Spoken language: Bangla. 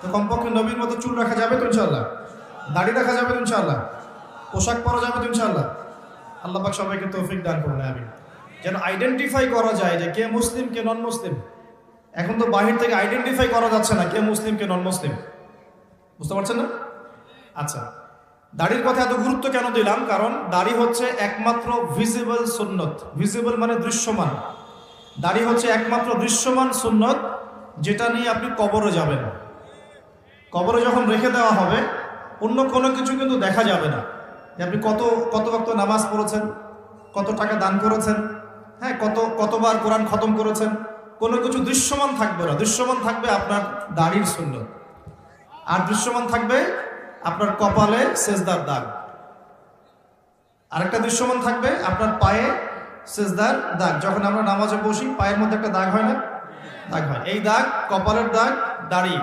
তো কমপক্ষে নবীর মতো চুল রাখা যাবে তো ইনশাআল্লাহ, দাড়ি রাখা যাবে তো ইনশাআল্লাহ, পোশাক পরা যাবে তো ইনশাআল্লাহ। আল্লাহ পাক সবাইকে তৌফিক দান করুন, আমিন। যেন আইডেন্টিফাই করা যায় যে কে মুসলিম কে নন মুসলিম। এখন তো বাহির থেকে আইডেন্টিফাই করা যাচ্ছে না কে মুসলিম কে নন মুসলিম, বুঝতে পারছেন না? আচ্ছা, দাড়ির কথা এত গুরুত্ব কেন দিলাম? কারণ দাড়ি হচ্ছে একমাত্র ভিজিবল সুন্নত। ভিজিবল মানে দৃশ্যমান। দাড়ি হচ্ছে একমাত্র দৃশ্যমান সুন্নত যেটা নিয়ে আপনি কবরে যাবেন। কবরে যখন রেখে দেওয়া হবে অন্য কোনো কিছু কিন্তু দেখা যাবে না, যে আপনি কত ওয়াক্ত নামাজ পড়েছেন, কত টাকা দান করেছেন, হ্যাঁ, কতবার কোরআন খতম করেছেন, কোনো কিছু দৃশ্যমান থাকবে না। দৃশ্যমান থাকবে আপনার দাড়ির সুন্নত, আর দৃশ্যমান থাকবে আপনার কপালে সেজদার দাগ, আরেকটা দৃশ্যমান থাকবে আপনার পায়ে সেজদার দাগ। যখন আমরা নামাজে বসি পায়ের মধ্যে একটা দাগ হয় না? দাগ হয়। এই দাগ, কপালের দাগ, দাড়ি,